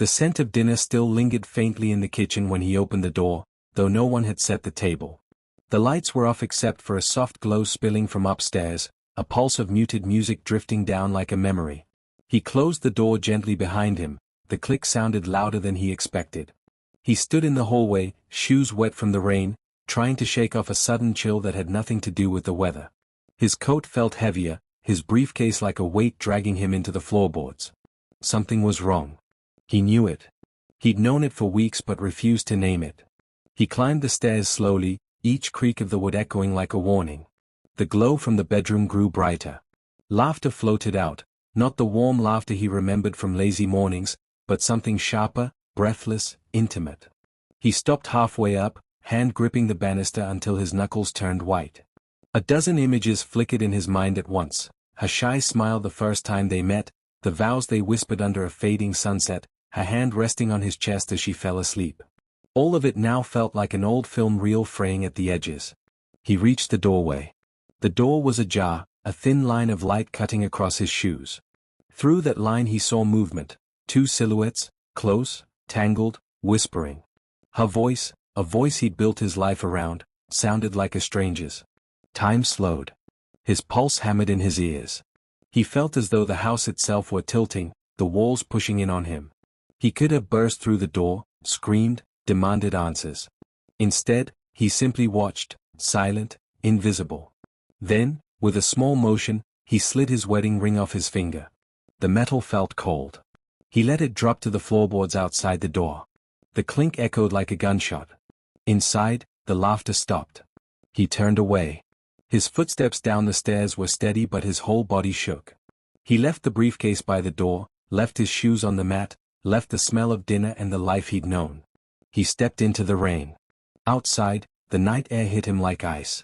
The scent of dinner still lingered faintly in the kitchen when he opened the door, though no one had set the table. The lights were off except for a soft glow spilling from upstairs, a pulse of muted music drifting down like a memory. He closed the door gently behind him. The click sounded louder than he expected. He stood in the hallway, shoes wet from the rain, trying to shake off a sudden chill that had nothing to do with the weather. His coat felt heavier, his briefcase like a weight dragging him into the floorboards. Something was wrong. He knew it. He'd known it for weeks but refused to name it. He climbed the stairs slowly, each creak of the wood echoing like a warning. The glow from the bedroom grew brighter. Laughter floated out, not the warm laughter he remembered from lazy mornings, but something sharper, breathless, intimate. He stopped halfway up, hand gripping the banister until his knuckles turned white. A dozen images flickered in his mind at once: her shy smile the first time they met, the vows they whispered under a fading sunset, her hand resting on his chest as she fell asleep. All of it now felt like an old film reel fraying at the edges. He reached the doorway. The door was ajar, a thin line of light cutting across his shoes. Through that line he saw movement, two silhouettes, close, tangled, whispering. Her voice, a voice he'd built his life around, sounded like a stranger's. Time slowed. His pulse hammered in his ears. He felt as though the house itself were tilting, the walls pushing in on him. He could have burst through the door, screamed, demanded answers. Instead, he simply watched, silent, invisible. Then, with a small motion, he slid his wedding ring off his finger. The metal felt cold. He let it drop to the floorboards outside the door. The clink echoed like a gunshot. Inside, the laughter stopped. He turned away. His footsteps down the stairs were steady but his whole body shook. He left the briefcase by the door, left his shoes on the mat, left the smell of dinner and the life he'd known. He stepped into the rain. Outside, the night air hit him like ice.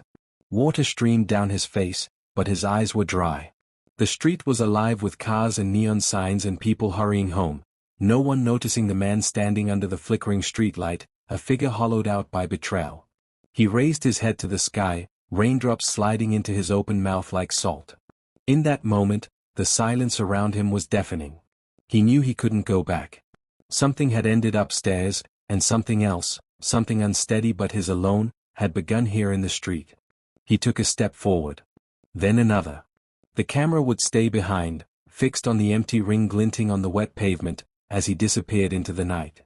Water streamed down his face, but his eyes were dry. The street was alive with cars and neon signs and people hurrying home, no one noticing the man standing under the flickering streetlight, a figure hollowed out by betrayal. He raised his head to the sky, raindrops sliding into his open mouth like salt. In that moment, the silence around him was deafening. He knew he couldn't go back. Something had ended upstairs, and something else, something unsteady but his alone, had begun here in the street. He took a step forward. Then another. The camera would stay behind, fixed on the empty ring glinting on the wet pavement, as he disappeared into the night.